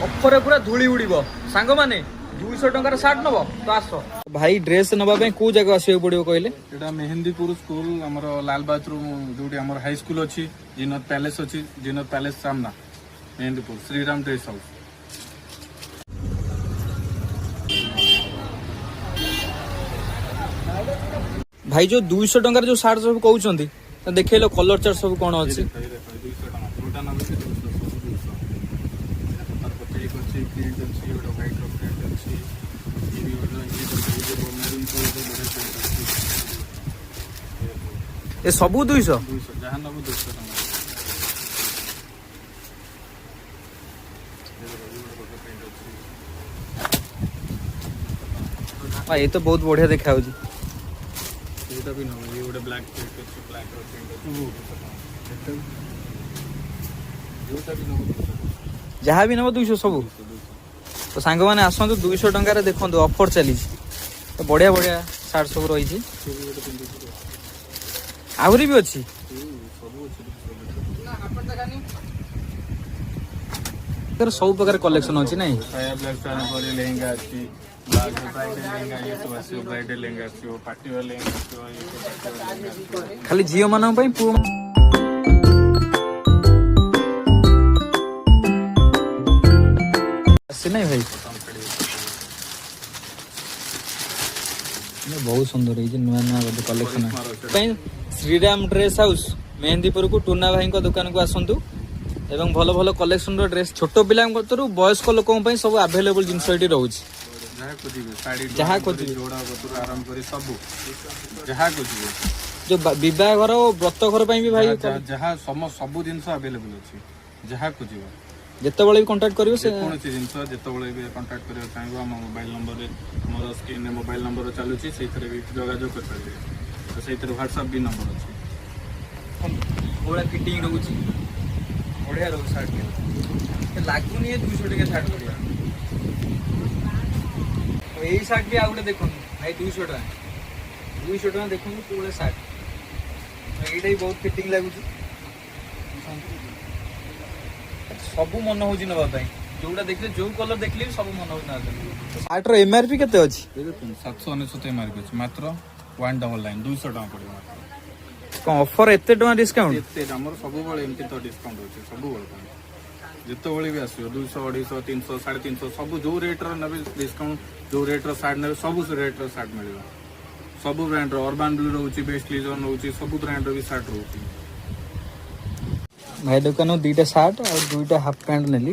ଅଫରରେ ପୁରା ଧୂଳି ଉଡ଼ିବ ସାଙ୍ଗମାନେ 200 ଟଙ୍କାର ସାର୍ଟ ନବ ତ ଆସ ଭାଇ ଡ୍ରେସ୍ ନବା ପାଇଁ କୋଉ ଜାଗା ଆସିବାକୁ ପଡ଼ିବ କହିଲେ ଏଟା ମେହେନ୍ଦୀପୁର ସ୍କୁଲ ଆମର ଲାଲବାଗରୁ ଯୋଉଠି ଆମର ହାଇ ସ୍କୁଲ ଅଛି ଜିନତ ପ୍ୟାଲେସ ଅଛି ଜିନତ ପ୍ୟାଲେସ ସାମ୍ନା ମେହେନ୍ଦୀପୁର ଶ୍ରୀରାମ ଡ୍ରେସ୍ ହାଉସ୍ ଭାଇ ଯୋଉ 200 ଟଙ୍କାର ଯୋଉ ସାର୍ଟ ସବୁ କହୁଛନ୍ତି ଦେଖେଇଲ କଲର ଚାର୍ଟ ସବୁ କଣ ଅଛି ଏ ସବୁ 200 ଯାହା ନବୁ 200 ଟଙ୍କା ଭାଇ ଏ ତ ବହୁତ ବଢିଆ ଦେଖା ହଉଛି ଏଇଟା ବି ନବୁ ଇଏ ଗୋଟେ ବ୍ଲାକ୍ ପ୍ରିଣ୍ଟ ଅଛି ବ୍ଲାକ୍ ର ପ୍ରିଣ୍ଟ ଅଛି ଯୋଉଟା ବି ନବୁ ଯାହା ବି ନବ 200 ସବୁ ତ ସାଙ୍ଗମାନେ ଆସନ୍ତୁ 200 ଟଙ୍କାରେ ଦେଖନ୍ତୁ ଅଫର ଚାଲିଛି ତ ବଢିଆ ବଢିଆ ସାର୍ଟ ସବୁ ରହିଛି ଆହୁରି ବି ଅଛି ସବୁ ପ୍ରକାର କଲେକ୍ସନ ଅଛି ନାଇଁ ଲେହେଙ୍ଗା ଅଛି ଖାଲି ଝିଅ ମାନଙ୍କ ପାଇଁ ପୁଅ ଆସି ନାଇଁ ଭାଇ ବହୁତ ସୁନ୍ଦର ହେଇଛି ନୂଆ ନୂଆ କଲେକ୍ସନ ପାଇଁ ଶ୍ରୀରାମ ଡ୍ରେସ୍ ହାଉସ୍ ମେହେନ୍ଦୀପୁରକୁ ଟୁନା ଭାଇଙ୍କ ଦୋକାନକୁ ଆସନ୍ତୁ ଏବଂ ଭଲ ଭଲ କଲେକ୍ସନର ଡ୍ରେସ୍ ଛୋଟ ପିଲାଙ୍କ କତରୁ ବୟସ୍କ ଲୋକଙ୍କ ପାଇଁ ସବୁ ଆଭେଲେବୁଲ ଜିନିଷ ଏଠି ରହୁଛି ଯାହା ଖୋଜିବେ ଆରମ୍ଭ କରି ସବୁ ଯାହା ଖୋଜିବେ ଯୋଉ ବିବାହଘର ଓ ବ୍ରତ ଘର ପାଇଁ ବି ଭାଇ ଯାହା ସବୁ ଜିନିଷ ଆଭେଲେବୁଲ ଅଛି ଯାହା ଖୋଜିବ ଯେତେବେଳେ ବି କଣ୍ଟାକ୍ଟ କରିବ ସେ କୌଣସି ଜିନିଷ ଯେତେବେଳେ ବି କଣ୍ଟାକ୍ଟ କରିବାକୁ ଚାହିଁବ ଆମ ମୋବାଇଲ ନମ୍ବରରେ ମୋର ସ୍କ୍ରିନରେ ମୋବାଇଲ ନମ୍ବର ଚାଲୁଛି ସେଇଥିରେ ବି ଯୋଗାଯୋଗ କରିପାରିବେ ତ ସେଇଥିରେ ହ୍ୱାଟ୍ସଆପ୍ ବି ନମ୍ବର ଅଛି ବଢ଼ିଆ ଫିଟିଂ ରହୁଛି ବଢ଼ିଆ ରହୁଛି ସାର୍ଟ ଲାଗୁନି 200 ଟଙ୍କା ସାର୍ଟ କରିବା ଏଇ ସାର୍ଟ ବି ଆଉ ଗୋଟେ ଦେଖନ୍ତୁ ଭାଇ 200 ଟଙ୍କା ଦେଖନ୍ତୁ କୋଉଭଳିଆ ସାର୍ଟ ଏଇଟା ବି ବହୁତ ଫିଟିଂ ଲାଗୁଛି ସବୁ ମନ ହଉଛି ନେବା ପାଇଁ ଯୋଉଟା ଦେଖିଲେ ଯୋଉ କଲର ଦେଖିଲେ ବି ସବୁ ମନ ହଉଛି ନେବା ପାଇଁ ସାର୍ଟର ଏମଆରପି କେତେ ଅଛି 799 ଏମଆରପି ଅଛି ମାତ୍ର 199 200 ଟଙ୍କା ପଡ଼ିବ ମାତ୍ର କଣ ଅଫର ଏତେ ଟଙ୍କା ଡିସକାଉଣ୍ଟ ଏତେ ଆମର ସବୁବେଳେ ଏମିତି ତ ଡିସକାଉଣ୍ଟ ଅଛି ସବୁବେଳେ ପାଇଁ ଯେତେବେଳେ ବି ଆସିବ 200 250 300 350 ସବୁ ଯୋଉ ରେଟ୍ର ନେବେ ଡିସକାଉଣ୍ଟ ଯୋଉ ରେଟ୍ର ସାର୍ଟ ନେବେ ସବୁ ରେଟ୍ର ସାର୍ଟ ମିଳିବ ସବୁ ବ୍ରାଣ୍ଡର ଅର୍ବାନ ବ୍ଲୁ ରହୁଛି ବେଷ୍ଟ ଲିଜନ୍ ରହୁଛି ସବୁ ବ୍ରାଣ୍ଡର ବି ସାର୍ଟ ରହୁଛି ଭାଇ ଦୋକାନରୁ 2ଟା ସାର୍ଟ ଆଉ 2ଟା ହାଫ ପ୍ୟାଣ୍ଟ ନେଲି